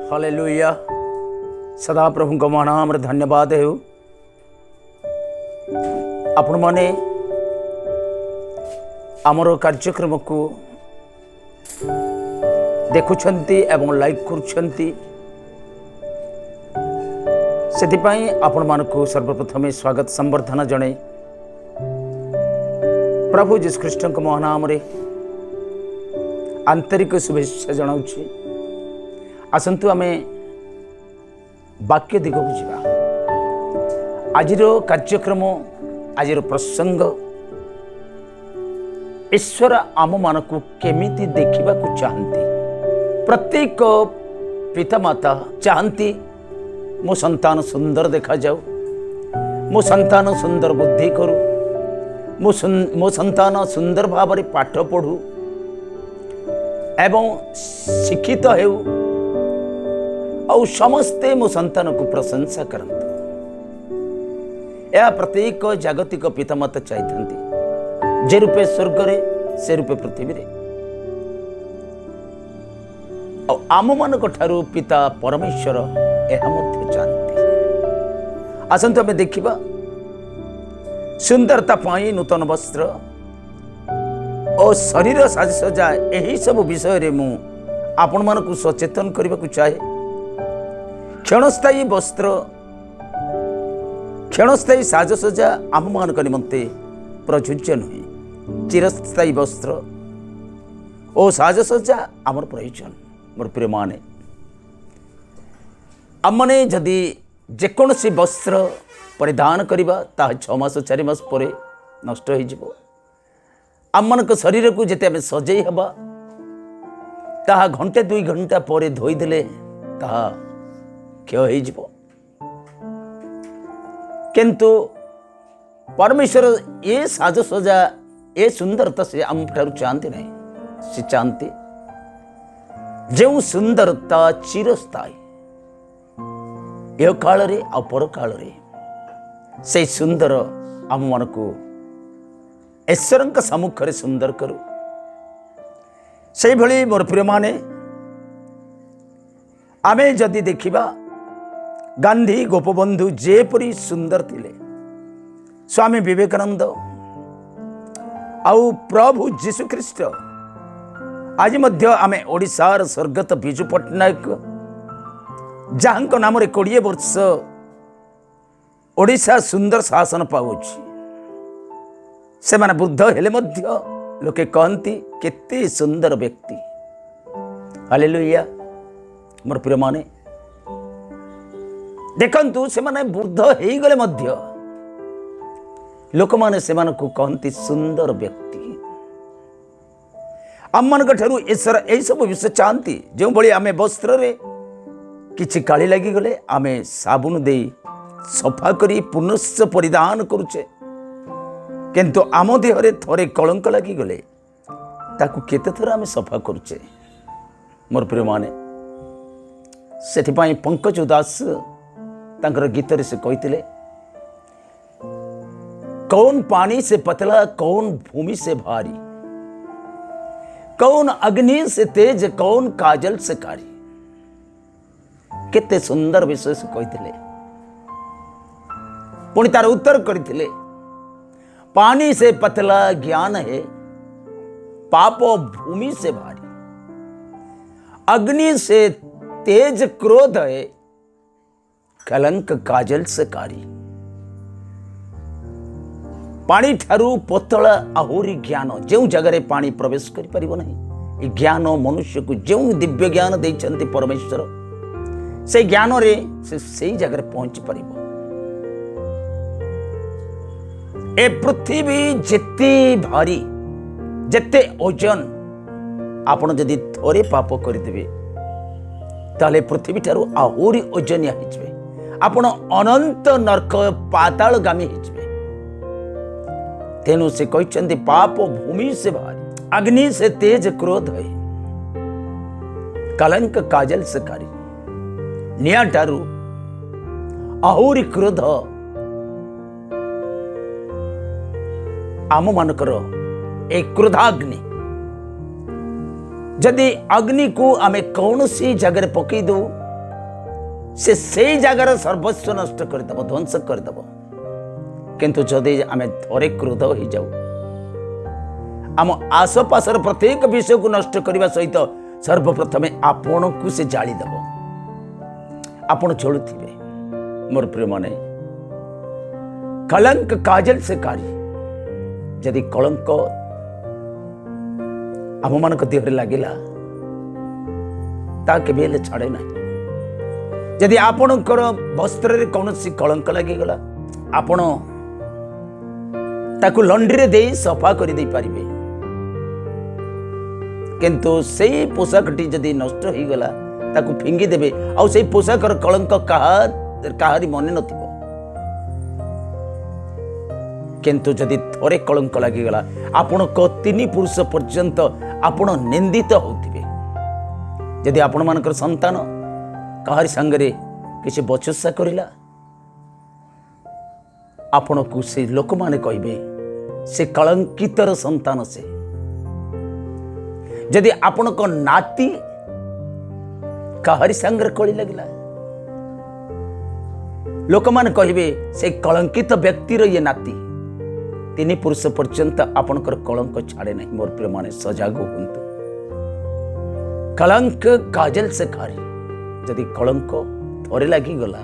Hallelujah. सदा प्रभु को महानाम धन्यवाद हो। आपण माने आमर कार्यक्रम को देखुछंती एवं लाइक करुछंती, सेथिपाई आपण मानकु सर्वप्रथमे स्वागत संबर्धना जणे प्रभु जीशु ख्रीष्ट महानाम रे आंतरिक शुभेच्छा जनाऊँ। आसंतु आमे वाक्य दिगक जीवा। आजिर कार्यक्रम आजिर प्रसंग ईश्वर आम मानकु केमिति देखिबा को चाहती। प्रत्येक पितामाता चाहती मो संतान सुंदर देखा जाऊ, मो संतान सुंदर बुद्धि करू, मो संतान सुंदर भाव में पाठ पढ़ू एवं शिक्षित हेउ और समस्ते मो संतान को प्रशंसा करते। यह प्रत्येक जागतिक पितामाता चाहिए, जे रूपे स्वर्ग रे से रूपे पृथ्वी रे। और आम मान ठारू पिता परमेश्वर यह मध्य जानते। आसंतु आमे देखिबा सुंदरता पाई नूतन वस्त्र और शरीर साजसज्जा यही सब विषय रे मु आपण मानकु सचेतन करबा को चाहे। क्षणस्थायी वस्त्र, क्षणस्थायी साजसज्जा आम मानक निमंते प्रयोज्य नुहे। चिरस्थायी वस्त्र और साजसज्जा आमर प्रयोजन। मोर प्रिय माने, आमने जदि जेकोसी वस्त्र परिधान करिबा ता 6 मास 4 मास परे नष्ट हो जिवो। आम मानक शरीर को जेते आमे सजई हबा ता घंटे 2 घंटा परे धोई देले ता क्षय हो जिवो। किंतु परमेश्वर ये साजसज्जा ये सुंदरता से आम ठारू चाहती नहीं। से चाहती जो सुंदरता चिरस्थायी, यह काल रे आ पर काल रे से सुंदर आम मान को ईश्वर सम्मुख रे सुंदर करू। से भली मोर प्रिय माने, आमे जदि देखिबा गांधी गोपबंधु जेपरी सुंदर थिले, स्वामी विवेकानंद आउ प्रभु जीशु ख्रीष्ट, आज मध्य आमे ओडिशार स्वर्गत बिजू पट्टनायक जहांक नाम रे 20 वर्ष ओडिशा सुंदर शासन पाउछि। से माने बुद्ध हेले मध्य लोके कहती केते सुंदर व्यक्ति। हालेलुया। मोर प्रिय माने देखंतु से माने बुद्ध हेई गले मध्य लोक माने से माने को कहती सुंदर व्यक्ति। आम मान ठारू ईश्वर यही सब विषय चाहती। जो भली आमे वस्त्र रे किछि काली लगी गले आमे साबुन दे सफा करी पुनश्च परिधान करुचे, किंतु आम देहरे थरे कलंक लगी गले ताकू केते थर आमे सफा करुचे। मोर प्रिय माने, सेथिपाई पंकज उदास तांकर गीत रे से कहिथिले, कौन पानी से पतला कौन भूमि से भारी, कौन अग्नि से तेज कौन काजल से कारी। केते सुंदर विषय से कहिथिले। पुणी तार उत्तर करथिले, पानी से पतला ज्ञान है पाप भूमि से भारी, अग्नि से तेज क्रोध है कलंक काजल से कारी। पानी ठारू पतला आहुरी ज्ञान, जो जगह पानी प्रवेश करि परिबो नहीं। ज्ञान मनुष्य को जो दिव्य ज्ञान देइछन्ति परमेश्वर, से ज्ञान रे से जगह पहुंच परिबो। ए पृथ्वी जेते भारी जेते ओजन, आपण जदि थोरे पाप करदेबे ताले पृथ्वी ठारू आहुरी ओजनिया हिजबे। आपण अनंत नरक पाताल गामी हिजबे। तेनु से कहते पाप भूमि से भारी, अग्नि से तेज क्रोध है कलंक काजल से कारी। निया ठारू आहुरी क्रोध आम मानकर एक क्रोधाग्नि। जदि अग्नि को आमे कौन सी जगह पकई दो से जगार सर्वस्व नष्ट करदेव ध्वंस करदेव किंतु जदि आम थरे क्रोध हो जाऊ आम आसपासर प्रत्येक विषय को नष्ट करने सहित सर्वप्रथम आपण को से जालीदेव आपण चलुवे मोर प्रिय माने कलंक काजल से कारी यदि कलंक आम मान देह लगिला ता केबे छाड़े ना यदि आपणकर वस्त्र कौन कलंक लगिगला आपण ताकू लंड्री दे सफा कर दे पारिबे किंतु से पोशाकटी जदि नष्ट हो गला ताकू फिंगी देबे आउ से पोशाकर कलंक काहारी मन नथिबो किंतु जदि थोड़े कलंक लगिगला आपण को 3 पुरुष पर्यंत आपण निंदित होथिबे यदि आपण मानकर संतान काहारी संगरे किसी बचसा करिला आपण को से लोक माने कहबे से कलंकितर संतान से यदि आपण को नाती काहारी संगरे कली लगिला लोक माने कहबे से कलंकित व्यक्तिर ये नाती 3 पुरुष पर्यंत आपणकर कलंक छाड़े नहीं मोर प्रिय माने सजाग हुंतु कलंक काजल से कारी यदि कलंक थोड़े लगी गला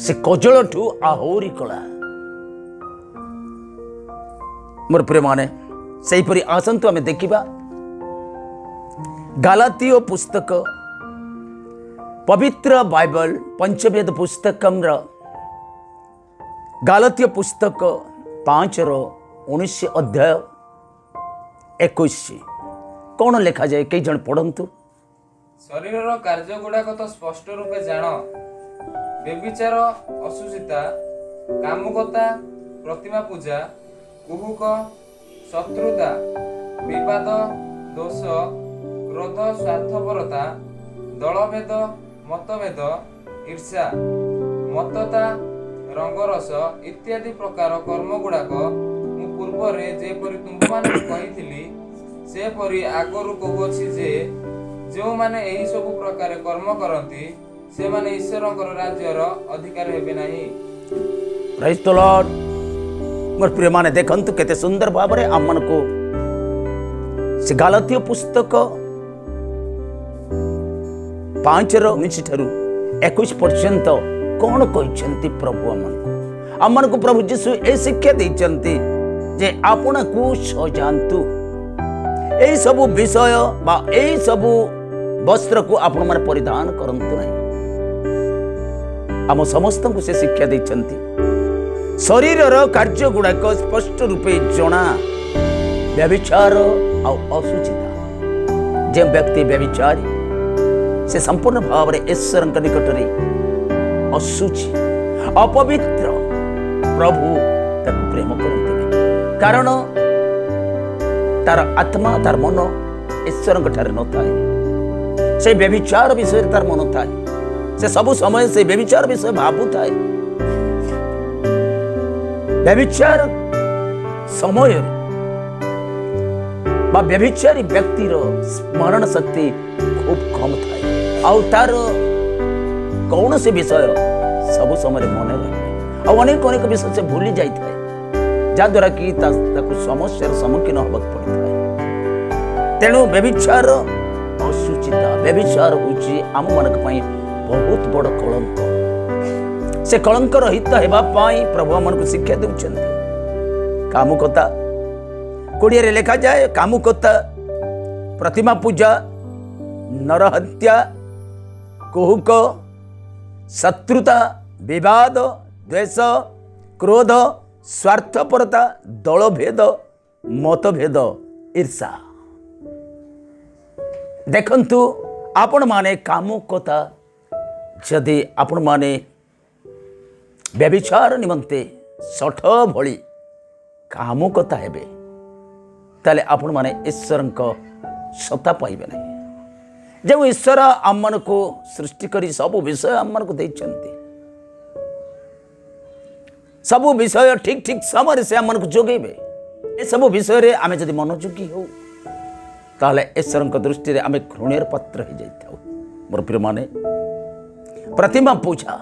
से कजल ठू आहुरी कला मोर प्रिय माने सही परी आसंतु आमे देखिबा गालातीय पुस्तक पवित्र बाइबल पंचवेद पुस्तकम गालातीय पुस्तक 5:19 अध्याय 21 कौन लिखा जाए कई जन पढ़ंतु शरीर कार्य गुड़ाक तो स्पष्ट रूपे जान व्यभिचार अशुचिता कामुकता प्रतिमा पूजा कुहुक शत्रुता विवाद दोष क्रोध स्वार्थपरता दलभेद मतभेद ईर्ष्या मतता रंगरस इत्यादि प्रकार कर्म गुड़ाक मु पूर्व जेपरी तुममान कही से परी आगरू कहूँगी जे जो माने एही सब प्रकार कर्म करती से माने ईश्वरंकर राज्यर अधिकार हेबे नाही। प्रेज द लॉर्ड मोर प्रिय माने देखंतु केते सुंदर भाव रे आम को से गालातीय पुस्तक 5:19 ठारू 21 पर्यंत कौन कहते प्रभु आम को प्रभु जीशु ए शिक्षा देइचंती जे आपण को सजांतु यही सब विषय बा यही सब वस्त्र को आपण माने परिधान करंतु नहीं आम समस्त को से शिक्षा देइचंती शरीरर कार्य गुड़ाक स्पष्ट रूपे जना व्यभिचार और अशुचिता जे व्यक्ति व्यभिचारी से संपूर्ण भाव में ईश्वर निकट में अशुचि अपवित्र प्रभु ताको प्रेम करते कारण तार आत्मा तार मन ईश्वर न थाए से व्यभिचार विषय तार मन थाए से सब समय से व्यभिचार विषय भावु थाए व्यभिचार समय व्यभिचारी व्यक्तिर स्मरण शक्ति खूब कम थाए आउ तार कौन से विषय सब समय मन रहे अनेक अनेक विषय से भूली जाए जहाद्वारा कि समस्या सम्मुखीन होगा पड़ता है तेणु व्यभिचार अशुचिता व्यभिचार होची आम मानक पई बहुत बड़ कलंक से कलंक रहित हेबा पई प्रभु मन को शिक्षा देउछन्ति कामुकता 20 रे लिखा जाए कामुकता प्रतिमा पूजा नरहत्या कुहुक शत्रुता विवाद द्वेष क्रोध स्वार्थपरता दलभेद मतभेद ईर्षा देखंतु आपण माने कामुकता जदि आपण माने व्यभिचार निमंते सठ भली कामुकता हेबे ताले आपण माने ईश्वरंक सत्ता पाइबे नहीं जो ईश्वर आम मन को सृष्टि करी सब विषय आम मन को देइछन्ति सब विषय ठीक ठीक समय से आम मन को जोगेबे ए सब विषय रे आमे जदि मनोयोगी हो ताले ईश्वर दृष्टि रे आमे घृणेर पात्र हो जाइथाउ मोर प्रिय माने प्रतिमा पूजा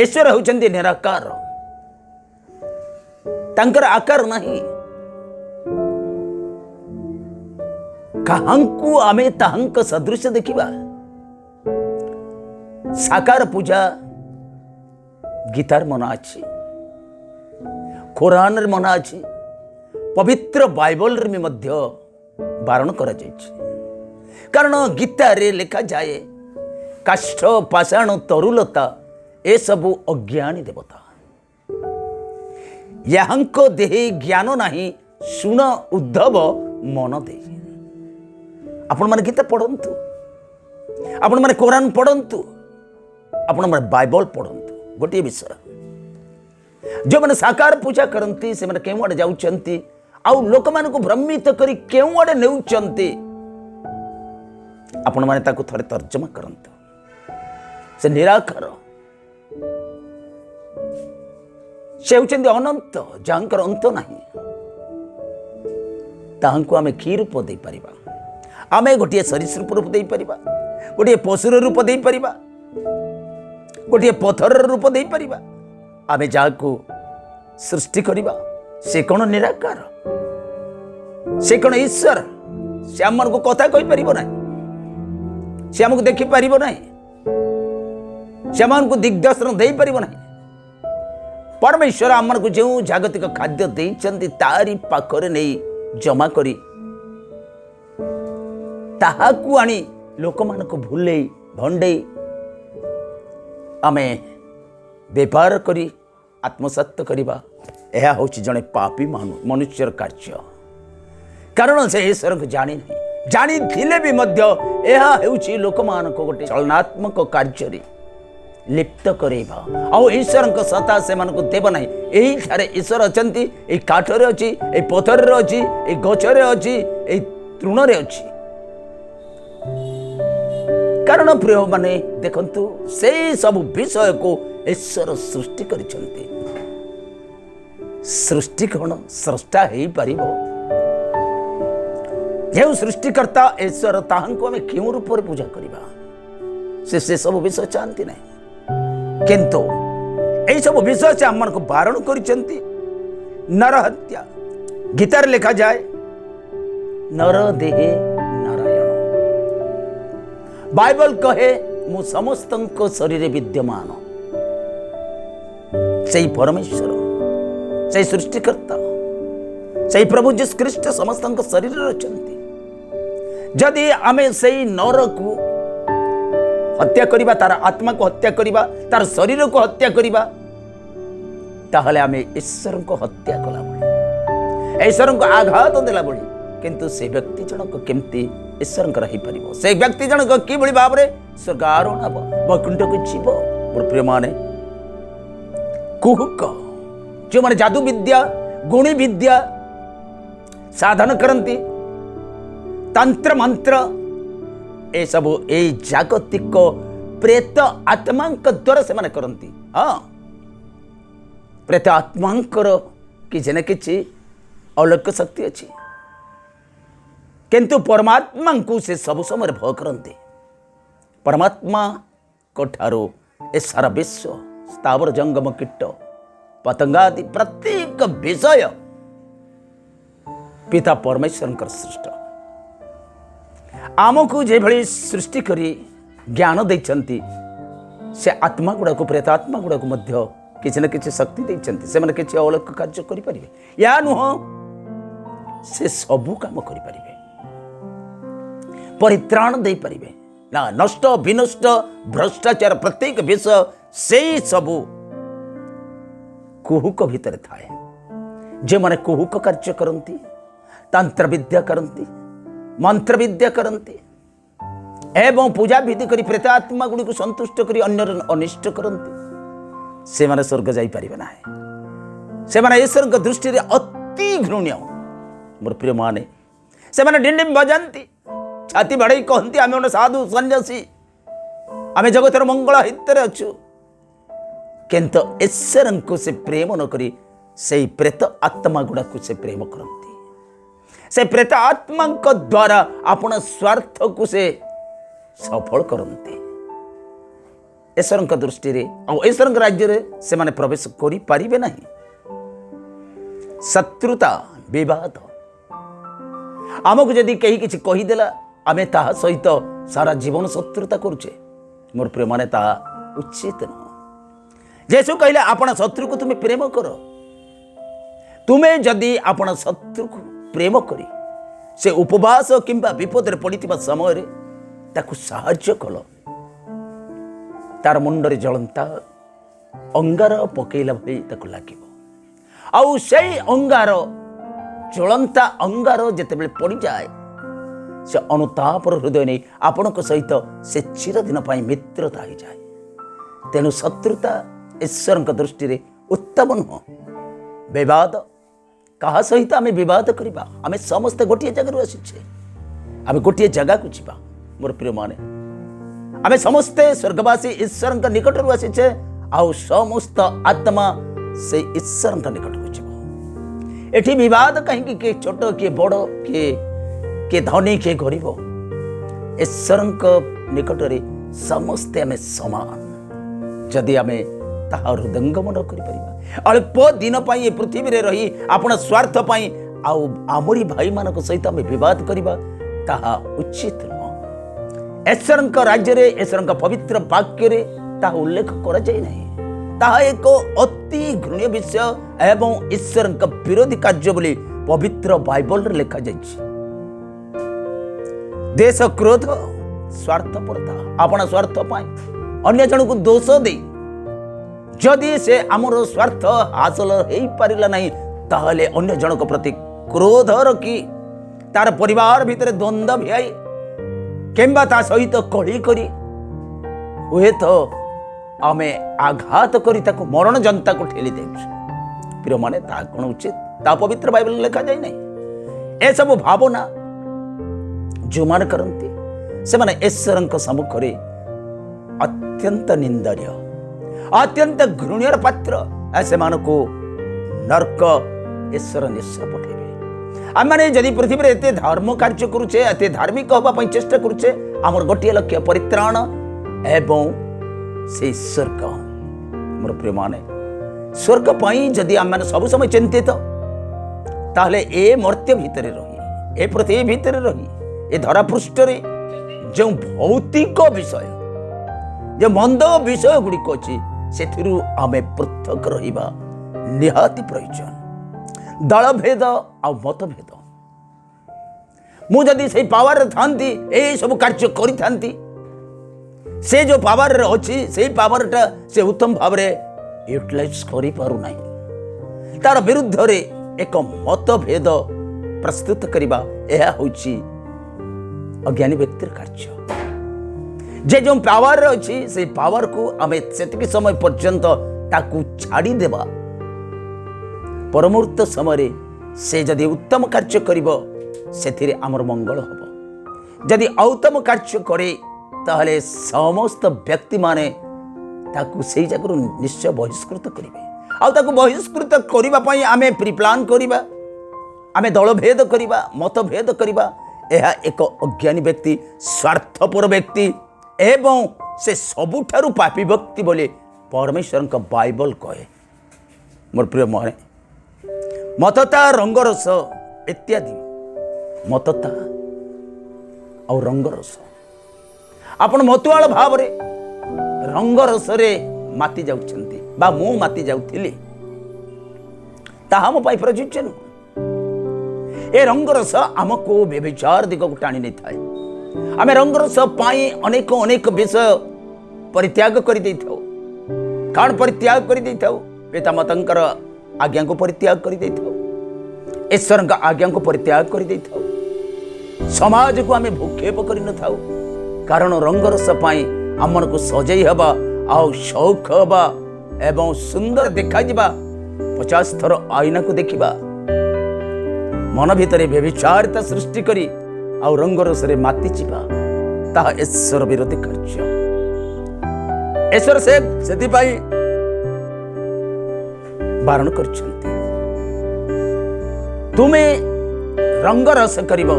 ईश्वर होउचंती निराकार तांकर आकार नहीं काहांकु आमे ताहांक सदृश देखिबा साकार पूजा गीतार मना अछि कुरान रे मना अछि पवित्र बाइबल रे मध्य बारण करा जायछि कारण गीता रे लिखा जाए काष्ठ पाषाण तरुलता ए सबु अज्ञानी देवता याहंको देहे ज्ञान नाही सुन उद्धव मन दे आपण माने गीता पढ़ंतु आपण माने कुरान पढ़ंतु आपण माने बाइबल पढ़ंतु गोटे विषय जो माने साकार पूजा करंती से माने केउ आडे जाउचंती आउ लोक मान को भ्रमित करी केउ आडे नेउचंती आपण माने ताकू थरे तर्जमा करंतु से निराकार से होउचंती अनंत जांकर अंत नाही ताहांकु आमे की रूप दे परिबा आमे गोटे सरीसृप रूप दे परिबा गोटे पशुर रूप दे परिबा गोटे पथर रूप दे परिबा आमे जाको सृष्टि करिबा से कोन निराकार से कोन ईश्वर से हमन को कथा कहि परिबो नाही से हमको देखि परिबो नाही से हमन को दिग्दर्शन दे परिबो नाही परमेश्वर हमन को जो जागतिक खाद्य देइचंती तारी पाखरे नहीं जमा करी ताहाकु आनी लोक मान को भूले भंडे आमे व्यापार करी आत्मसात करिबा यह होछि जने पापी मनुष्यर कार्य कारण से ईश्वर को जानी नहीं जानी थिले भी मध्य यह होछि लोक मान को गोटे चलनात्मक कार्य रे लिप्त करेबा आ ईश्वर को सत्ता से मन को देव नहीं एही थारे ईश्वर अछंती ए काठ रे अछि ए पत्थर रे अछि ए गछ रे अछि ए तृण रे अछि कारण प्रिय माने देखंतु से सब विषय को ईश्वर सृष्टि करिसंती सृष्टि कोन स्रष्टा हेई परिबो जे सृष्टिकर्ता ईश्वर ताहांको हमें क्यों रूप रे पूजा करिबा से सब विषय चाहती नहीं किंतु यही सब विषय से हम को बारण करिसंती नर हत्या गीतार लिखा जाए नर देहे नारायण बाइबल कहे मु समस्त शरीर विद्यमान से परमेश्वर से सृष्टिकर्ता से प्रभु जीसस ख्रीष्ट समस्त शरीर रचंती जदि आमे से नर को हत्या करिबा तार आत्मा को हत्या करिबा तार शरीर को हत्या करिबा ताहले आमे ईश्वर को हत्या कला बळी ईश्वर को आघात देला बळी किंतु से व्यक्ति जनक केमती ईश्वर को रही परिबो से व्यक्ति जनक की बळी भाव रे स्वर्ग आरोहण हबो वैकुंठ को जीव मोर प्रिय माने कुहुक जो माने जादू विद्या गुणी विद्या साधन करंती तंत्र मंत्र ए सब ए जागतिक प्रेत आत्मा द्वारा से माने करंती हाँ प्रेत आत्मा कि जेने किछि अलौकिक शक्ति अच्छी किंतु परमात्मा को से सब समय भय करते परमात्मा को ठारो ए सारा विश्व स्थावर जंगम कीट पतंगादि प्रत्येक विषय पिता परमेश्वर सृष्ट आमको जे भली सृष्टि करी ज्ञान देइछंती से आत्मा गुड़ा को प्रेतात्मा गुड़ा को मध्य किसी न किसी शक्ति देइछंती से माने किसी अलौकिक कार्य करि परिबे या नुह से सबु काम करि परिबे परित्राण दे परिबे ना नष्ट विनष्ट भ्रष्टाचार प्रत्येक विषय से सबु कुहुक भितर थाए जे माने कुहुक कार्य करंती तंत्र विद्या करंती मंत्र विद्या करंती एवं पूजा विधि करी प्रेतात्मा गुड़ी को संतुष्ट करी अन्य अनिष्ट करंती से माने स्वर्ग जाई परिबे नाही से माने ईश्वर के दृष्टि रे अति घृण्य मोर प्रिय माने से माने डिंडिम बजांती छाती बड़ई कहंती आमे ओने साधु सन्यासी आमे जगतर मंगल हितरे अछु किंतु ईश्वर को से प्रेम न करी से प्रेत आत्मा गुड़ा को से प्रेम करंती से प्रेत आत्मा द्वारा अपना स्वार्थ को से सफल करते ଈଶ୍ୱରଙ୍କ ଦୃଷ୍ଟିରେ ଆଉ ଈଶ୍ୱରଙ୍କ ରାଜ୍ୟରେ ସେମାନେ ପ୍ରବେଶ କରିପାରିବେ ନାହିଁ। ଶତ୍ରୁତା ବିବାଦ ଆମକୁ ଯଦି କେହି କିଛି କହିଦେଲା ଆମେ ତାହା ସହିତ ସାରା ଜୀବନ ଶତ୍ରୁତା କରୁଛେ। ମୋର ପ୍ରିୟମାନେ ତାହା ଉଚିତ ନୁହଁ। ଯୀଶୁ କହିଲେ ଆପଣ ଶତ୍ରୁକୁ ତୁମେ ପ୍ରେମ କର। ତୁମେ ଯଦି ଆପଣ ଶତ୍ରୁକୁ ପ୍ରେମ କରି ସେ ଉପବାସ କିମ୍ବା ବିପଦରେ ପଡ଼ିଥିବା ସମୟରେ ତାକୁ ସାହାଯ୍ୟ କଲ, ତାର ମୁଣ୍ଡରେ ଜଳନ୍ତା ଅଙ୍ଗାର ପକେଇଲା ଭଳି ତାକୁ ଲାଗିବ। ଆଉ ସେଇ ଅଙ୍ଗାର ଜ୍ୱଳନ୍ତା ଅଙ୍ଗାର ଯେତେବେଳେ ପଡ଼ିଯାଏ ସେ ଅନୁତାପର ହୃଦୟ ନେଇ ଆପଣଙ୍କ ସହିତ ସେ ଚିରଦିନ ପାଇଁ ମିତ୍ରତା ହୋଇଯାଏ। ତେଣୁ ଶତ୍ରୁତା ଈଶ୍ୱରଙ୍କ ଦୃଷ୍ଟିରେ ଉତ୍ତମ ନୁହଁ। ବିବାଦ, କାହା ସହିତ ଆମେ ବିବାଦ କରିବା? ଆମେ ସମସ୍ତେ ଗୋଟିଏ ଜାଗାରୁ ଆସିଛେ, ଆମେ ଗୋଟିଏ ଜାଗାକୁ ଯିବା। ମୋର ପ୍ରିୟମାନେ, ଆମେ ସମସ୍ତେ ସ୍ୱର୍ଗବାସୀ ଈଶ୍ୱରଙ୍କ ନିକଟରୁ ଆସିଛେ, ଆଉ ସମସ୍ତ ଆତ୍ମା ସେ ଈଶ୍ୱରଙ୍କ ନିକଟକୁ ଯିବ। ଏଠି ବିବାଦ କାହିଁକି? କିଏ ଛୋଟ, କିଏ ବଡ଼, କିଏ ଧନୀ, କିଏ ଗରିବ? ଈଶ୍ୱରଙ୍କ ନିକଟରେ ସମସ୍ତେ ଆମେ ସମାନ। ଯଦି ଆମେ ତାହା ହୃଦୟଙ୍ଗମ ନ କରିପାରିବା, ଅଳ୍ପ ଦିନ ପାଇଁ ଏ ପୃଥିବୀରେ ରହି ଆପଣ ସ୍ୱାର୍ଥ ପାଇଁ ଆଉ ଆମରି ଭାଇମାନଙ୍କ ସହିତ ଆମେ ବିବାଦ କରିବା, ତାହା ଉଚିତ ନୁହଁ। ଈଶ୍ୱରଙ୍କ ରାଜ୍ୟରେ, ଈଶ୍ୱରଙ୍କ ପବିତ୍ର ବାକ୍ୟରେ ତାହା ଉଲ୍ଲେଖ କରାଯାଇ ନାହିଁ। ତାହା ଏକ ଅତି ଘୃଣ୍ୟ ବିଷୟ ଏବଂ ଈଶ୍ୱରଙ୍କ ବିରୋଧୀ କାର୍ଯ୍ୟ ବୋଲି ପବିତ୍ର ବାଇବଲରେ ଲେଖାଯାଇଛି। ଦେଶ କ୍ରୋଧ, ସ୍ୱାର୍ଥପରତା, ଆପଣ ସ୍ୱାର୍ଥ ପାଇଁ ଅନ୍ୟ ଜଣକୁ ଦୋଷ ଦେଇ ଯଦି ସେ ଆମର ସ୍ୱାର୍ଥ ହାସଲ ହେଇପାରିଲା ନାହିଁ, ତାହେଲେ ଅନ୍ୟ ଜଣଙ୍କ ପ୍ରତି କ୍ରୋଧ ରଖି ତାର ପରିବାର ଭିତରେ ଦ୍ୱନ୍ଦ୍ୱ ଭିଆଇ କିମ୍ବା ତା ସହିତ କଳି କରି ହୁଏତ ଆମେ ଆଘାତ କରି ତାକୁ ମରଣ ଯନ୍ତାକୁ ଠେଲି ଦେଉଛୁ। ପ୍ରିୟମାନେ, ତାହା କ'ଣ ଉଚିତ? ତାହା ପବିତ୍ର ବାଇବଲରେ ଲେଖାଯାଇ ନାହିଁ। ଏସବୁ ଭାବନା ଯେଉଁମାନେ କରନ୍ତି ସେମାନେ ଈଶ୍ୱରଙ୍କ ସମ୍ମୁଖରେ ଅତ୍ୟନ୍ତ ନିନ୍ଦନୀୟ, ଅତ୍ୟନ୍ତ ଘୃଣ୍ୟର ପାତ୍ର। ସେମାନଙ୍କୁ ନର୍କ ଈଶ୍ୱର ନିଶ୍ଚୟ ପଠାଇବେ। ଆମମାନେ ଯଦି ପୃଥିବୀରେ ଏତେ ଧର୍ମ କାର୍ଯ୍ୟ କରୁଛେ, ଏତେ ଧାର୍ମିକ ହେବା ପାଇଁ ଚେଷ୍ଟା କରୁଛେ, ଆମର ଗୋଟିଏ ଲକ୍ଷ୍ୟ ପରିତ୍ରାଣ ଏବଂ ସେଇ ସ୍ୱର୍ଗ। ମୋର ପ୍ରିୟମାନେ, ସ୍ୱର୍ଗ ପାଇଁ ଯଦି ଆମମାନେ ସବୁ ସମୟ ଚିନ୍ତିତ, ତାହେଲେ ଏ ମର୍ତ୍ତ୍ୟ ଭିତରେ ରହି, ଏ ପୃଥିବୀ ଭିତରେ ରହି, ଏ ଧରାପୃଷ୍ଠରେ ଯେଉଁ ଭୌତିକ ବିଷୟ, ଯେଉଁ ମନ୍ଦ ବିଷୟ ଗୁଡ଼ିକ ଅଛି, ସେଥିରୁ ଆମେ ପୃଥକ ରହିବା ନିହାତି ପ୍ରয়োଜନ। ଦଳଭେଦ ଆଉ ମତଭେଦ, ମୁଁ ଯଦି ସେଇ ପାୱାରରେ ଥାନ୍ତି, ଏସବୁ କାର୍ଯ୍ୟ କରିଥାନ୍ତି, ସେ ଯେଉଁ ପାୱାରରେ ଅଛି ସେଇ ପାୱାରଟା ସେ ଉତ୍ତମ ଭାବରେ ୟୁଟିଲାଇଜ୍ କରିପାରୁନାହିଁ, ତାର ବିରୁଦ୍ଧରେ ଏକ ମତଭେଦ ପ୍ରସ୍ତୁତ କରିବା, ଏହା ହେଉଛି ଅଜ୍ଞାନୀ ବ୍ୟକ୍ତିର କାର୍ଯ୍ୟ। ଯେ ଯେଉଁ ପାୱାରରେ ଅଛି ସେଇ ପାୱାରକୁ ଆମେ ସେତିକି ସମୟ ପର୍ଯ୍ୟନ୍ତ ତାକୁ ଛାଡ଼ିଦେବା, ପରମୁହୂର୍ତ୍ତ ସମୟରେ ସେ ଯଦି ଉତ୍ତମ କାର୍ଯ୍ୟ କରିବ ସେଥିରେ ଆମର ମଙ୍ଗଳ ହେବ। ଯଦି ଅଉତ୍ତମ କାର୍ଯ୍ୟ କରେ ତାହେଲେ ସମସ୍ତ ବ୍ୟକ୍ତିମାନେ ତାକୁ ସେଇ ଜାଗାରୁ ନିଶ୍ଚୟ ବହିଷ୍କୃତ କରିବେ। ଆଉ ତାକୁ ବହିଷ୍କୃତ କରିବା ପାଇଁ ଆମେ ପ୍ରିପ୍ଲାନ୍ କରିବା, ଆମେ ଦଳଭେଦ କରିବା, ମତଭେଦ କରିବା, ଏହା ଏକ ଅଜ୍ଞାନୀ ବ୍ୟକ୍ତି, ସ୍ୱାର୍ଥପର ବ୍ୟକ୍ତି ଏବଂ ସେ ସବୁଠାରୁ ପାପୀ ବ୍ୟକ୍ତି ବୋଲି ପରମେଶ୍ୱରଙ୍କ ବାଇବଲ କହେ। ମୋର ପ୍ରିୟ ମନେ, ମତତା, ରଙ୍ଗରସ ଇତ୍ୟାଦି, ମତତା ଆଉ ରଙ୍ଗରସ, ଆପଣ ମତୁଆଳ ଭାବରେ ରଙ୍ଗରସରେ ମାତି ଯାଉଛନ୍ତି ବା ମୁଁ ମାତି ଯାଉଥିଲି, ତାହା ମୋ ପାଇଁ ପ୍ରଯୁଜ୍ୟ ନୁହେଁ। ଏ ରଙ୍ଗରସ ଆମକୁ ବ୍ୟଭିଚାର ଦିଗକୁ ଟାଣି ନେଇଥାଏ। ଆମେ ରଙ୍ଗରସ ପାଇଁ ଅନେକ ଅନେକ ବିଷୟ ପରିତ୍ୟାଗ କରିଦେଇଥାଉ। କ'ଣ ପରିତ୍ୟାଗ କରିଦେଇଥାଉ? ପିତାମାତାଙ୍କର ଆଜ୍ଞାକୁ ପରିତ୍ୟାଗ କରିଦେଇଥାଉ, ଈଶ୍ୱରଙ୍କ ଆଜ୍ଞାକୁ ପରିତ୍ୟାଗ କରିଦେଇଥାଉ, ସମାଜକୁ ଆମେ ଭୂକ୍ଷେପ କରିନଥାଉ। କାରଣ ରଙ୍ଗରସ ପାଇଁ ଆମମାନଙ୍କୁ ସଜେଇ ହେବା ଆଉ ସୌଖ ହେବା ଏବଂ ସୁନ୍ଦର ଦେଖାଯିବା, 50 ଥର ଆଇନାକୁ ଦେଖିବା, ମନ ଭିତରେ ବ୍ୟଭିଚାରିତା ସୃଷ୍ଟି କରି ଆଉ ରଙ୍ଗରସରେ ମାତିଯିବା, ତାହା ଈଶ୍ୱର ବିରୋଧୀ କାର୍ଯ୍ୟ। ଈଶ୍ୱର ସେଥିପାଇଁ ବାରଣ କରିଛନ୍ତି, ତୁମେ ରଙ୍ଗରସ କରିବ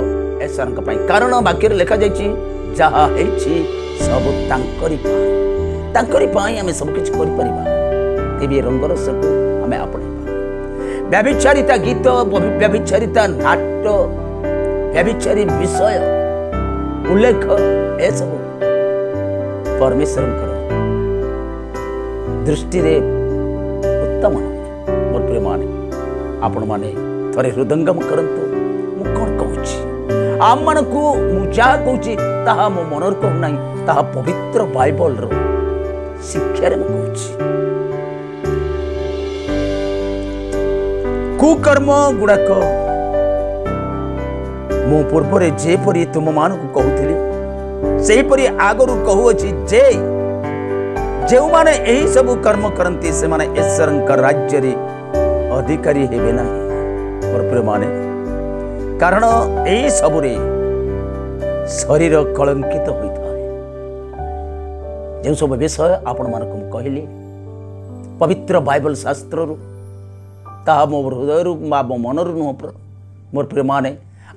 ଈଶ୍ୱରଙ୍କ ପାଇଁ। କାରଣ ବାକ୍ୟରେ ଲେଖାଯାଇଛି, ଯାହା ହେଇଛି ସବୁ ତାଙ୍କରି ପାଇଁ, ତାଙ୍କରି ପାଇଁ ଆମେ ସବୁକିଛି କରିପାରିବା। ତେବେ ରଙ୍ଗରସକୁ ଆମେ ଆପଣେଇବା। ବ୍ୟଭିଚାରିତା ଗୀତ, ବ୍ୟଭିଚାରିତା ନାଟ, ବ୍ୟଭିଚାରୀ ବିଷୟ ଉଲ୍ଲେଖ ଏସବୁ ପରମେଶ୍ୱରଙ୍କର ଦୃଷ୍ଟିରେ ଉତ୍ତମ ନୁହେଁ। ମୋର ପ୍ରିୟମାନେ, ଆପଣମାନେ ଥରେ ହୃଦୟଙ୍ଗମ କରନ୍ତୁ। ମୁଁ କ'ଣ କହୁଛି? ଆମମାନଙ୍କୁ ମୁଁ ଯାହା କହୁଛି ତାହା ମୋ ମନରେ କହୁନାହିଁ, ତାହା ପବିତ୍ର ବାଇବଲର ଶିକ୍ଷାରେ ମୁଁ କହୁଛି। କୁକର୍ମ ଗୁଡ଼ାକ ମୁଁ ପୂର୍ବରେ ଯେପରି ତୁମମାନଙ୍କୁ କହୁଥିଲି, ସେହିପରି ଆଗରୁ କହୁଅଛି ଯେ ଯେଉଁମାନେ ଏହି ସବୁ କର୍ମ କରନ୍ତି ସେମାନେ ଈଶ୍ୱରଙ୍କ ରାଜ୍ୟରେ ଅଧିକାରୀ ହେବେ ନାହିଁ। ମୋର ପ୍ରିୟମାନେ, କାରଣ ଏହି ସବୁରେ ଶରୀର କଳଙ୍କିତ ହୋଇଥାଏ। ଯେଉଁ ସବୁ ବିଷୟ ଆପଣମାନଙ୍କୁ ମୁଁ କହିଲି ପବିତ୍ର ବାଇବଲ ଶାସ୍ତ୍ରରୁ, ତାହା ମୋ ହୃଦୟରୁ ବା ମୋ ମନରୁ ନୁହଁ। ମୋର ପ୍ରିୟମାନେ,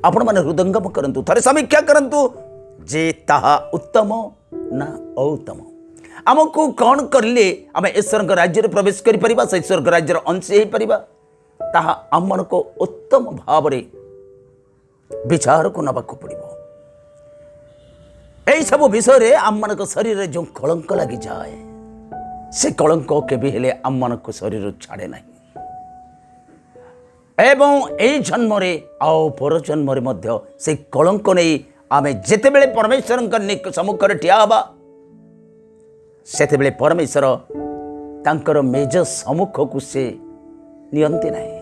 ଆପଣମାନେ ହୃଦୟଙ୍ଗମ କରନ୍ତୁ, ଥରେ ସମୀକ୍ଷା କରନ୍ତୁ ଯେ ତାହା ଉତ୍ତମ ନା ଅଉତ୍ତମ। ଆମକୁ କ'ଣ କରିଲେ ଆମେ ଈଶ୍ୱରଙ୍କ ରାଜ୍ୟରେ ପ୍ରବେଶ କରିପାରିବା, ସେ ଈଶ୍ୱରଙ୍କ ରାଜ୍ୟର ଅଂଶ ହୋଇପାରିବା, ତାହା ଆମମାନଙ୍କୁ ଉତ୍ତମ ଭାବରେ ବିଚାରକୁ ନେବାକୁ ପଡ଼ିବ। ଏହିସବୁ ବିଷୟରେ ଆମମାନଙ୍କ ଶରୀରରେ ଯେଉଁ କଳଙ୍କ ଲାଗିଯାଏ, ସେ କଳଙ୍କ କେବେ ହେଲେ ଆମମାନଙ୍କ ଶରୀରରୁ ଛାଡ଼େ ନାହିଁ। ଏବଂ ଏହି ଜନ୍ମରେ ଆଉ ପର ଜନ୍ମରେ ମଧ୍ୟ ସେହି କଳଙ୍କ ନେଇ ଆମେ ଯେତେବେଳେ ପରମେଶ୍ୱରଙ୍କ ସମ୍ମୁଖରେ ଠିଆ ହେବା, ସେତେବେଳେ ପରମେଶ୍ୱର ତାଙ୍କର ମେଜ ସମ୍ମୁଖକୁ ସେ ନିଅନ୍ତି ନାହିଁ।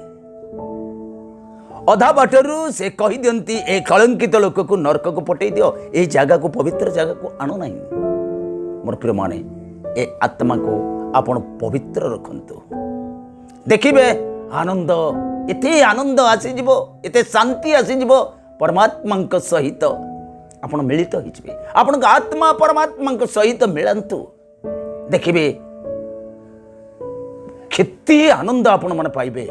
ଅଧା ବାଟରୁ ସେ କହିଦିଅନ୍ତି, ଏ କଳଙ୍କିତ ଲୋକକୁ ନରକକୁ ପଠାଇ ଦିଅ, ଏହି ଜାଗାକୁ, ପବିତ୍ର ଜାଗାକୁ ଆଣୁ ନାହିଁ। ମୋର ପ୍ରିୟମାନେ, ଏ ଆତ୍ମାକୁ ଆପଣ ପବିତ୍ର ରଖନ୍ତୁ। ଦେଖିବେ ଆନନ୍ଦ, ଏତେ ଆନନ୍ଦ ଆସିଯିବ, ଏତେ ଶାନ୍ତି ଆସିଯିବ, ପରମାତ୍ମାଙ୍କ ସହିତ ଆପଣ ମିଳିତ ହୋଇଯିବେ। ଆପଣଙ୍କ ଆତ୍ମା ପରମାତ୍ମାଙ୍କ ସହିତ ମିଳନ୍ତୁ, ଦେଖିବେ କେତେ ଆନନ୍ଦ ଆପଣମାନେ ପାଇବେ,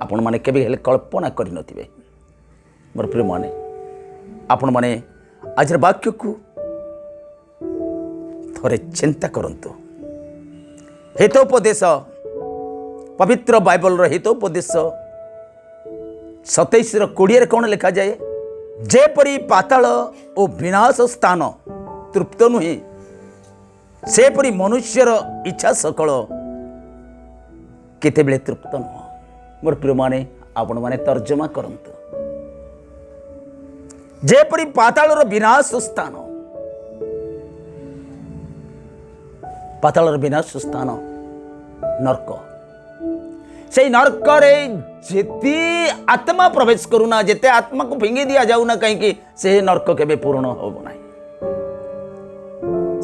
ଆପଣମାନେ କେବେ ହେଲେ କଳ୍ପନା କରିନଥିବେ। ମୋର ପ୍ରିୟମାନେ, ଆପଣମାନେ ଆଜିର ବାକ୍ୟକୁ ଥରେ ଚିନ୍ତା କରନ୍ତୁ। ହିତୋପଦେଶ, ପବିତ୍ର ବାଇବଲର ହିତୋପଦେଶ 27:20 କ'ଣ ଲେଖାଯାଏ? ଯେପରି ପାତାଳ ଓ ବିନାଶ ସ୍ଥାନ ତୃପ୍ତ ନୁହେଁ, ସେପରି ମନୁଷ୍ୟର ଇଚ୍ଛା ସକଳ କେତେବେଳେ ତୃପ୍ତ ନୁହଁ। ମୋର ପ୍ରିୟମାନେ, ଆପଣମାନେ ତର୍ଜମା କରନ୍ତୁ। ଯେପରି ପାତାଳର ବିନାଶ ସ୍ଥାନ, ପାତାଳର ବିନାଶ ସ୍ଥାନ ନର୍କ। সেই নরকরে যেতে আত্মা প্রবেশ করুনা, যেতে আত্মাকে ভেঙে দিয়া যাও না কাইকি, সে নরক কেবে পূর্ণ হব না।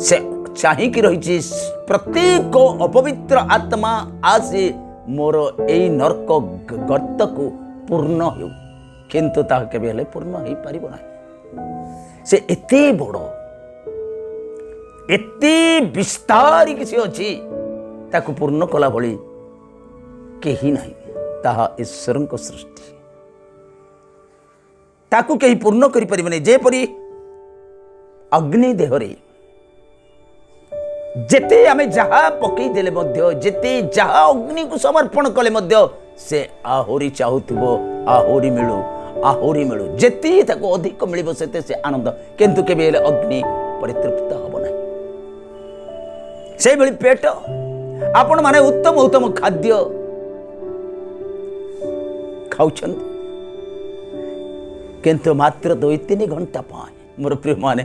সে চাহিকি রয়েছে প্রত্যেক অপবিত্র আত্মা আসে মোর এই নরক গর্তকু পূর্ণ হেউ, কিন্তু তাহা কেবে হলে পূর্ণ হয়ে পারিব না। সে এতে বড়, এতে বিস্তার কিছু অছি, তাকে পূর্ণ কলা ভଳି କେହି ନାହିଁ। ତାହା ଈଶ୍ୱରଙ୍କ ସୃଷ୍ଟି, ତାକୁ କେହି ପୂର୍ଣ୍ଣ କରିପାରିବେନି। ଯେପରି ଅଗ୍ନି ଦେହରେ ଯେତେ ଆମେ ଯାହା ପକେଇ ଦେଲେ ମଧ୍ୟ, ଯେତେ ଯାହା ଅଗ୍ନିକୁ ସମର୍ପଣ କଲେ ମଧ୍ୟ ସେ ଆହୁରି ଚାହୁଥିବ ଆହୁରି ମିଳୁ, ଆହୁରି ମିଳୁ। ଯେତେ ତାକୁ ଅଧିକ ମିଳିବ ସେତେ ସେ ଆନନ୍ଦ, କିନ୍ତୁ କେବେ ହେଲେ ଅଗ୍ନି ପରିତୃପ୍ତ ହେବ ନାହିଁ। ସେଇଭଳି ପେଟ, ଆପଣମାନେ ଉତ୍ତମ ଉତ୍ତମ ଖାଦ୍ୟ ଖାଉଛନ୍ତି, କିନ୍ତୁ ମାତ୍ର 2-3 ଘଣ୍ଟା ପାଇଁ। ମୋର ପ୍ରିୟମାନେ,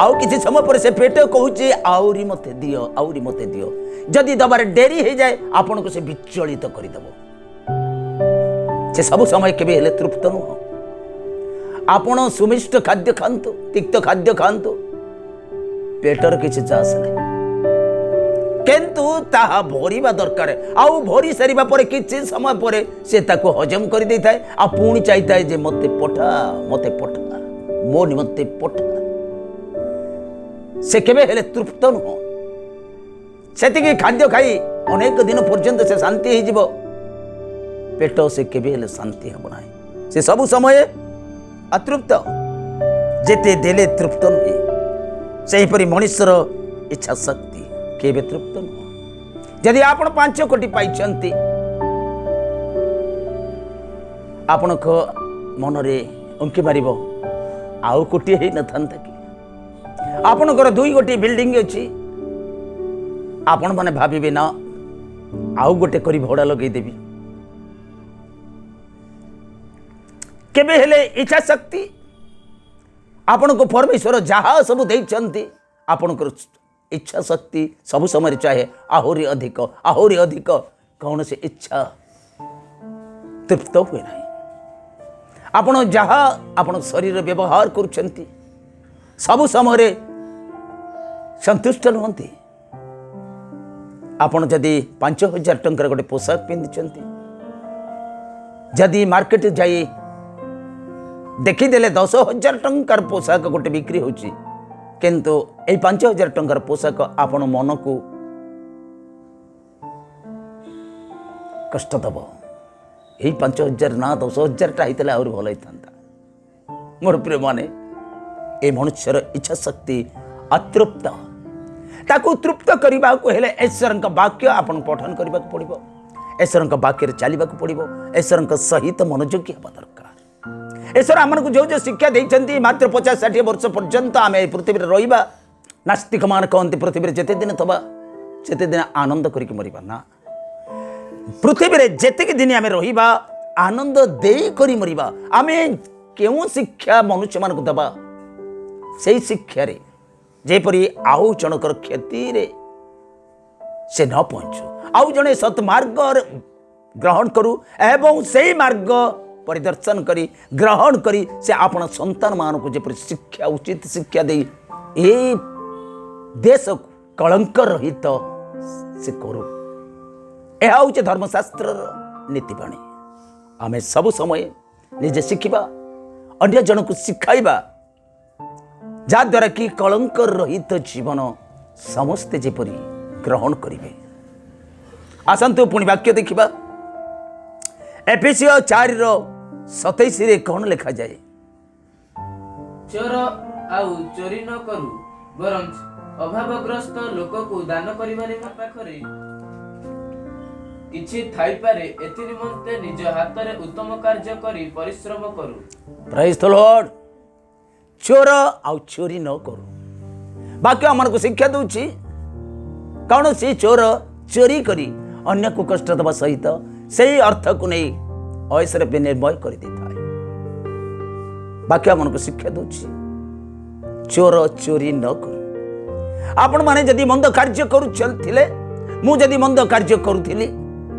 ଆଉ କିଛି ସମୟ ପରେ ସେ ପେଟ କହୁଛି ଆହୁରି ମୋତେ ଦିଅ, ଆହୁରି ମୋତେ ଦିଅ। ଯଦି ଦେବାରେ ଡେରି ହେଇଯାଏ, ଆପଣଙ୍କୁ ସେ ବିଚଳିତ କରିଦେବ। ସେ ସବୁ ସମୟ କେବେ ହେଲେ ତୃପ୍ତ ନୁହଁ। ଆପଣ ସୁମିଷ୍ଟ ଖାଦ୍ୟ ଖାଆନ୍ତୁ, ତିକ୍ତ ଖାଦ୍ୟ ଖାଆନ୍ତୁ, ପେଟର କିଛି ଚାଷ ନାହିଁ, କିନ୍ତୁ ତାହା ଭରିବା ଦରକାର। ଆଉ ଭରି ସାରିବା ପରେ କିଛି ସମୟ ପରେ ସେ ତାକୁ ହଜମ କରିଦେଇଥାଏ, ଆଉ ପୁଣି ଚାହିଁଥାଏ ଯେ ମୋତେ ପଠା, ମୋତେ ପଠା, ମୋ ନିମନ୍ତେ ପଠା। ସେ କେବେ ହେଲେ ତୃପ୍ତ ନୁହଁ। ସେତିକି ଖାଦ୍ୟ ଖାଇ ଅନେକ ଦିନ ପର୍ଯ୍ୟନ୍ତ ସେ ଶାନ୍ତି ହେଇଯିବ, ପେଟ ସେ କେବେ ହେଲେ ଶାନ୍ତି ହେବ ନାହିଁ। ସେ ସବୁ ସମୟ ଅତୃପ୍ତ, ଯେତେ ଦେଲେ ତୃପ୍ତ ନୁହେଁ। ସେହିପରି ମଣିଷର इच्छा शक्ति केबे तृप्त नुह। जदि आपण 5 कोटी पाइछंती आपण को मनरे अंकी मारिब आउ कोटी हे न थांता कि आपणकर 2 गोटी बिल्डिंग अछि आपण माने भाबिबे ना आउ गोटे करी भड़ा लगे देबी केबे हेले इच्छा शक्ति आपण को परमेश्वर जहाँ सब देइछंती आपण को इच्छा शक्ति सब समय चाहे आहुरी अधिक कौन से इच्छा तृप्त हुए ना आपण जहाँ आपण शरीर व्यवहार करुछंती सब समय संतुष्ट नुहंती। आपण जदि 5,000 टंकार गोटे पोशाक पिंधि जदि मार्केट जाई देखीदेले 10,000 टंकार पोशाक गोटे बिक्री होची किंतु ए 5,000 टंकार पोशाक आपण मन को कष्ट दब। यही 5,000 ना 10,000 टा होता आहुरी भल होता। मोर प्रिय माने ए मनुष्यर इच्छा शक्ति अतृप्त ताकू तृप्त करने को हेले ईश्वर वाक्य आपण पठन करने को पड़ो ईश्वर वाक्य चलने को पड़ो ईश्वर सहित मनोयोगी हवा दरकार। ईश्वर आमको जो जो शिक्षा देते मात्र 50-60 वर्ष पर्यंत आम पृथ्वी रहा नास्तिक मान कहते पृथ्वी जिते दिन थवा से दिन आनंद करके मरिबा ना पृथ्वी जितक दिन आम रहा आनंद दे करी मरिबा आम क्यों शिक्षा मनुष्य मान को दबा से शिक्षा रे जेपरी आउ जनकर क्षति रे से न पहुंचु आउ जने सत्मार्ग ग्रहण करू एवं से मार्ग परिदर्शन करी ग्रहण करी से आपण संतान मान को जेपरी शिक्षा उचित शिक्षा दे ए देश कलंक रहित से करू। यह हूँ धर्मशास्त्र नीतिबाणी आम सब समय निजे शिखा अन्य जन को शिखाइबा जद्वारा कि कलंक रहित जीवन समस्ते जेपरी ग्रहण करेंगे। आसतु पुणी वाक्य देखा एफेसियो 4:27 कौन लिखा जाए चोर आउ चोरी न करू बरं अभावग्रस्त लोक को दान करिबा पाखरे किछि थाई पारे एथि निमंते निज हाथ रे उत्तम कार्य करी परिश्रम करू। Praise the Lord. चोर आउ चोरी न करू बाकी आम को शिक्षा दूची कौन सी चोर चोरी करी अन्य को कष्ट दबा सहित से अर्थ को नहीं ऐश्वर्य विनिर्मय कर देता है। बाकी आम को शिक्षा दूची चोर चोरी न करू। आपण माने जदि मंद कार्य करुले मु जदि मंद कार्य करुली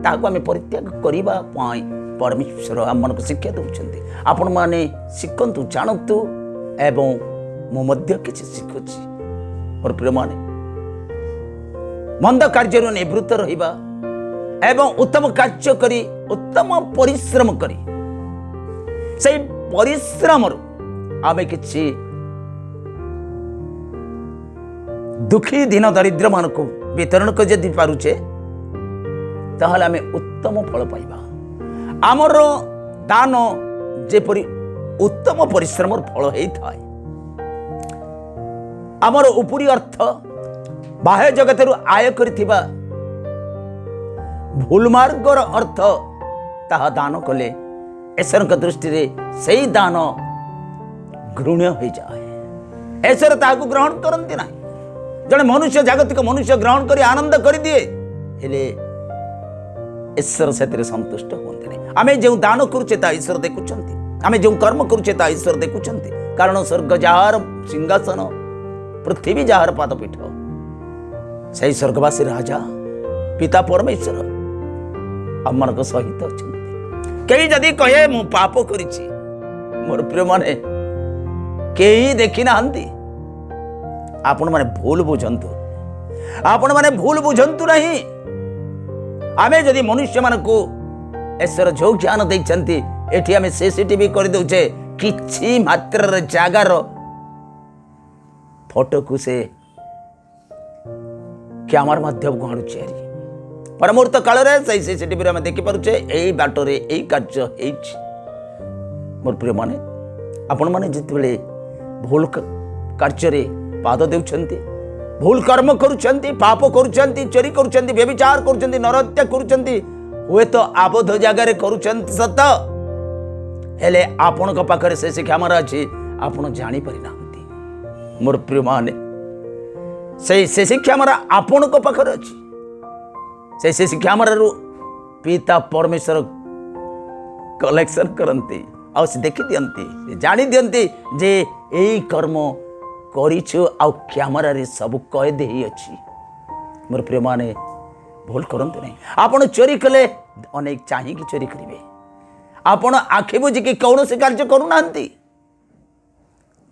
ताको आम परित्याग करबा पाई परमेश्वर आम को शिक्षा दउछंती। आपण माने शिखंतु जानतु एवं मु मध्य किछि शिखुछि। मोर प्रिय माने मंद कार्य निवृत्त रहिबा एवं उत्तम कार्य करी उत्तम परिश्रम करी से परिश्रम आमे किछि दुखी दिन दरिद्र मान को वितरण कर जदि पारुचे ताहले आमे उत्तम फल पाइबा। आमर दान जेपरी उत्तम परिश्रम फल होता है। आमर उपरी अर्थ बाह्य जगत आय करिथिबा भूल मार्गर अर्थ ताहा दान कले ईश्वर दृष्टि रे सही दान घृण्य हो जाए। ईश्वर ताहाको ग्रहण करते ना जड़े मनुष्य जागतिक मनुष्य ग्रहण करी आनंद कर दिए हेले ईश्वर से संतुष्ट होते नहीं। आम जो दान करुचे ता ईश्वर देखुंत आम जो कर्म करुचे ता ईश्वर देखुंत कारण स्वर्ग जार सिंहासन पृथ्वी जार पादपीठ से स्वर्गवासी राजा पिता परमेश्वर आम सहित अच्छा। कई जदि कहे मु पाप करिछि मोर प्रिय माने कई देखी ना आपण माने भूल बुझंतु आपण माने भूल बुझंतु नहीं। आमे जदि मनुष्य मान को ईश्वर जो ज्ञान देइछंती एठी आमे सीसीटीवी कर दउछे किछि मात्र जागार फोटो को से कैमरा माध्यम को आनुचे परमुहूर्त काल रे सही सीसीटीवी आमे देखि पारुचे एई बाटरे एई कार्य हेछि। मोर प्रिय माने आपण माने जिते बेले भूल कार्य रे पाद देउछंती भूल कर्म करुछंती, पाप करुछंती, चोरी करुछंती, व्यभिचार करुछंती, नरहत्या करुछंती, हुए तो आबद्ध जगार करुछंती सत, हेले आपण को पाखरे से शिक्षा मार अछि आपण जानि पारि नांती। मोर प्रिय माने से शिक्षा मार आपण को पाखरे अछि, से शिक्षा मार पिता परमेश्वर कलेक्शन करती आ देखी दियंती, जानी दियंती जे यही कर्म करिछु आ क्यामेरा सब कैद ही अछि। मोर प्रिय माने भूल करते नहीं, आपण चोरी कले अनेक चाहिए चोरी करेंगे, आपण आखि बुझिकी कौन से कार्य करूना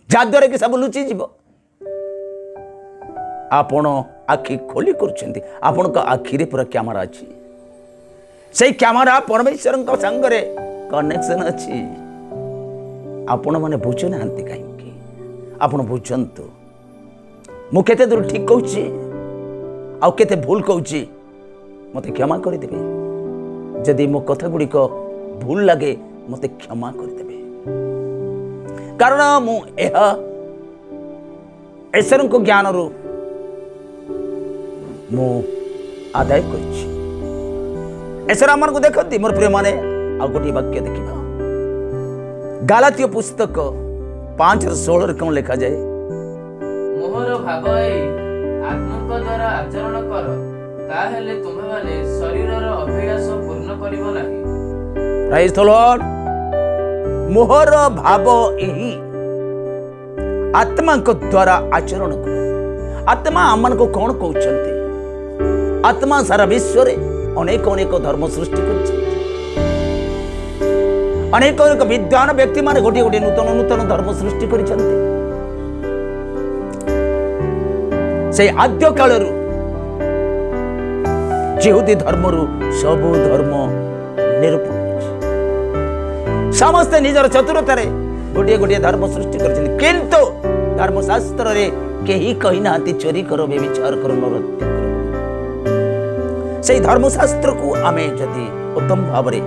जहाद्वारा कि सब लुचि जीव। आपण आखि खोली कर आपण आखिरे पूरा क्यामेरा अच्छी, से क्यामेरा परमेश्वर संगे कनेक्शन अच्छी। आपण मैंने बुझु ना कहीं आपण बुझंतु मु केते दूर ठीक कहूची आउ केते भूल कहूची, मते क्षमा करदेवे। जदि मो कथा गुड़िक भूल लगे मते क्षमा करदेवे, कारण मु ईश्वर को ज्ञान रु मु आदाय करिछि। ईश्वर आमन को देखती। मोर प्रिय माने आ गोटे वाक्य देखिबा, गालातिय पुस्तक 5:16 कौन लिखा जाए, मोहर भाव आत्मक द्वारा आचरण कर, ताहेले तुमे माने शरीरर अभिलाष पूर्ण करिबो नाही। Praise the Lord. मोहर भाव यही आत्मा को द्वारा आचरण कर। आत्मा आमन को कौन कहते? आत्मा सारा विश्व रे अनेक अनेक धर्म सृष्टि कर, अनेक अनेक विद्वान व्यक्ति माने गोटे गोटे नूतन नूतन धर्म सृष्टि कर। आद्य काल यहूदी धर्म सब धर्म निरूपण, समस्ते निजर चतुरतारे गोटे गोटे धर्म सृष्टि कर, किंतु धर्मशास्त्र रे केही कही ना चोरी करो, व्यभिचार करो, नरहत्या करो। से धर्मशास्त्र को आमे जदि उत्तम भाव रे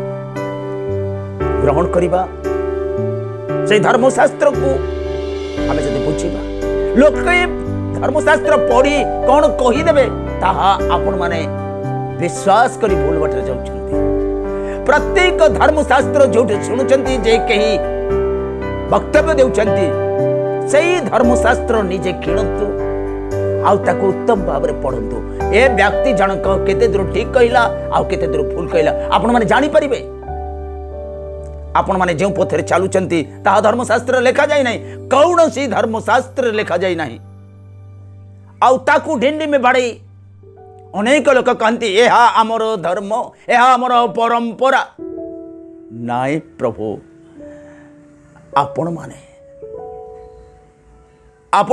ग्रहण करिबा, से धर्मशास्त्र को आमे जदि बुझिबा, लोक धर्मशास्त्र पढ़ी कौन कहीदेवे ताहा आपण माने विश्वास करी भूल बाटर जाउछंती। प्रत्येक धर्मशास्त्र जो शुणुचंती जे कही वक्तव्य देउछंती, सही धर्मशास्त्र निजे किणतु आउ ताको उत्तम भाव रे पढ़ंतु। ए व्यक्ति जनक केते दूर ठीक कहला आउ केते दूर भूल कहला आपण माने जानि परिबे। आपण माने जो पथरे चालुचंती ताहा धर्मशास्त्र लिखा जाय नाही, कौनसी धर्मशास्त्र लिखा जाय नाही। आउ ताकू ढिंडी में बाड़ी अनेक लोक कहती यह आमर धर्म, यह आमर परंपरा। नाई प्रभु, आपण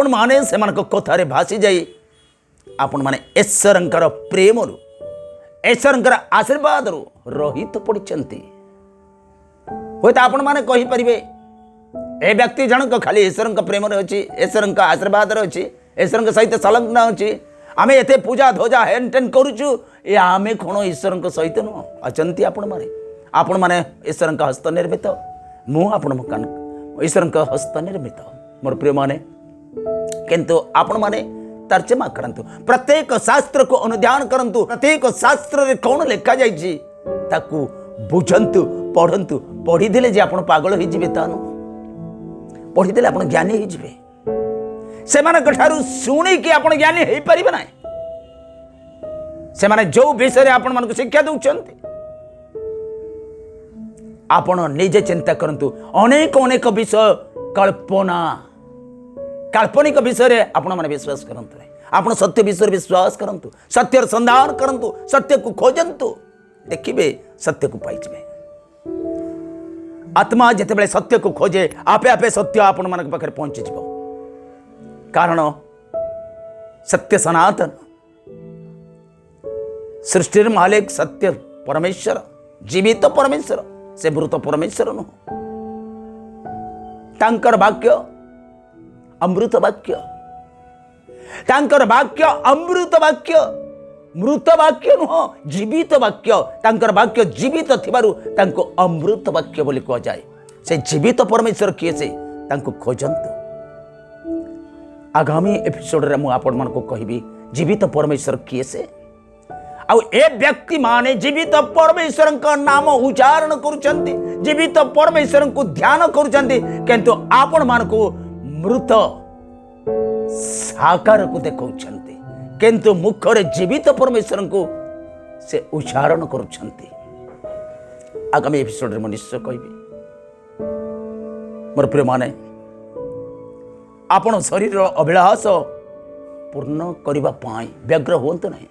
माने से कथारे भासी जाई आपण माने ईश्वरंकर प्रेम रु, ईश्वरंकर आशीर्वाद रु रहित पड़िचंती। होय तो आपण माने कहि परिबे ए व्यक्ति जनक खाली ईश्वरंकर प्रेम रे अछि, ईश्वरंकर आशीर्वाद रे अछि, ईश्वर सहित संलग्न अच्छी। आम एते पूजा ध्वजा हेन टेन करुचु, ये आमे कौन ईश्वर सहित नुह अच्छा। आपण माने ईश्वर हस्त निर्मित, मुझे ईश्वर हस्त निर्मित। मोर प्रिय माने किंतु आपण माने तर्जमा करंतु, प्रत्येक शास्त्र को अनुध्यान करंतु। प्रत्येक शास्त्र रे कौन लिखा जाइछि ताकू बुझंतु, पढ़ंतु। पढ़ीदेले जे आपण पागल होई जिवे तानु, पढ़ीदेले आपण ज्ञानी होई जिवे। सेमानकठारु शुणिकी आपण ज्ञानी हो पारिबे ना। सेमाने जो विषय आपण मानक शिक्षा दउचंती, आपण निजे चिंता करंतु। अनेक अनेक विषय काल्पनिक विषय आपण माने विश्वास करंतु नहीं। आपण सत्य विषय विश्वास करंतु, सत्यर संधान करंतु, सत्य को खोजंतु, देखिबे सत्य को पाइबे। आत्मा जेतेबेले सत्य को खोजे आपे आपे सत्य आपण मानक पाखरे पहुंची जिवो। कारण सत्य सनातन, सृष्टि मालिक सत्य परमेश्वर, जीवित परमेश्वर, से मृत परमेश्वर नुह। तांकर वाक्य अमृत वाक्य, तांकर वाक्य अमृत वाक्य, मृत वाक्य नुह, जीवित वाक्य। तांकर वाक्य जीवित थिबारु तांको अमृत वाक्य बोली कह जाए। से जीवित परमेश्वर किए से तांको खोजंतु। आगामी एपिसोड रे मु आपण मानको कहबी जीवित परमेश्वर किए से आउ ए व्यक्ति माने जीवित परमेश्वर का नाम उच्चारण करुचंती जीवित परमेश्वर को ध्यान करुचंती किंतु आपण मानको मृत साकार को देखौछंती किंतु मुखरे जीवित परमेश्वर को से उच्चारण करुछंती आगामी एपिसोड रे म निश्चय कहबी मोर प्रिय माने आपण शरीर अभिलाष पूर्ण करने पाई व्यग्र हुंतु नहीं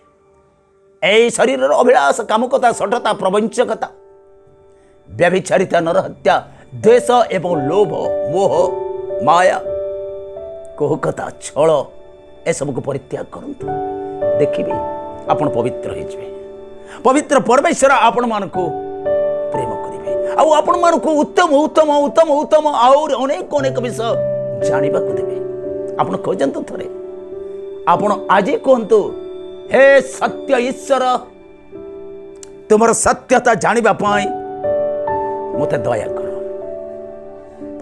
ए शरीर अभिलाष कामुकता सठता प्रवंचकता व्यभिचारिता नरहत्या द्वेष एवं लोभ मोह माया कोहकता छल ए सब को परित्याग करंतु देखिबे आपण पवित्र हो जाए पवित्र परमेश्वर आपण मानको प्रेम करिवे आ आपण मानको उत्तम उत्तम उत्तम उत्तम और अनेक अनेक विषय जानिबा को देबे आपण खोजंतु थरे आपण आज कहतु हे सत्य ईश्वर तुमर सत्यता जानिबा पाई मते दया कर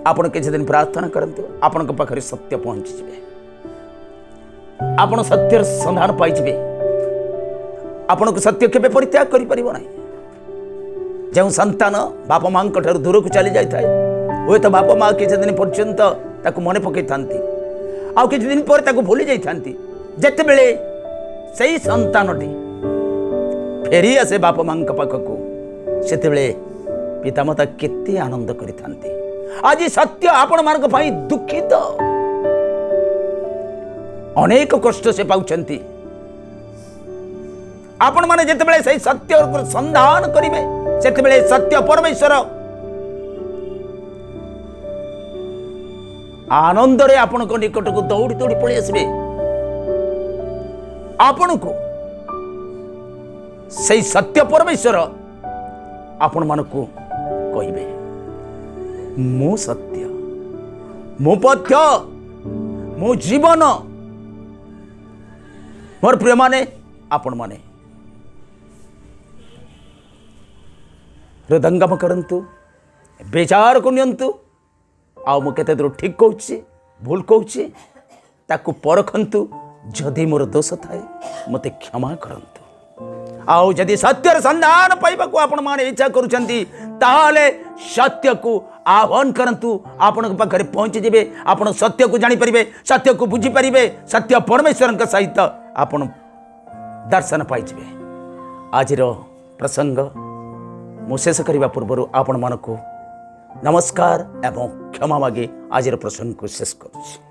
आपण किछि दिन प्रार्थना करंतु आपण पाखरे सत्य पहुंची जिवे आपण सत्यर संधान पाई जिवे आपण को सत्य केबे परित्याग करि परिबो नै जो संतान बाप मां ठार दूर को चली जाए हुए तो बाप माँ किसी दिन पर्यंत ताकू मन पकई था आउ किसी दिन पर ताकू भूली जाती जिते बेले सही संतानटी फेरी आसे बाप मां पाखक से पितामाता केते आनंद करिथांती आज सत्य आपण मान दुखित अनेक कष्ट से पाउछंती आपण माने जिते सही सत्य संधान करिवे सेते सत्य परमेश्वर आनंद रे आपण को निकट को दौड़ी दौड़ी पड़े आसबे आपण को सही सत्य परमेश्वर आपण मान को कहिबे मो सत्य मो पथ्य मो जीवन मोर प्रिय माने आपण माने हृदंगम करंतु बेचार को नियंतु आउ मु केते दूर ठीक कहूँ भूल कहूँ ताकू परखंतु जदि मोर दोष थाए मते क्षमा करंतु आउ जदि सत्यर संधान पाइबाकू आपण माने इच्छा करूछंती ताहाले सत्य को आह्वान करंतु आपण पाखरे पहुंची जिवे आपण सत्य को जानि परिबे सत्य को बुझी परिबे सत्य परमेश्वर के सहित आपण दर्शन पाई जिवे आजिर प्रसंग मु शेष करने पूर्व आपण मानक नमस्कार एवं क्षमा मागे आज प्रसंग को शेष करुच्ची।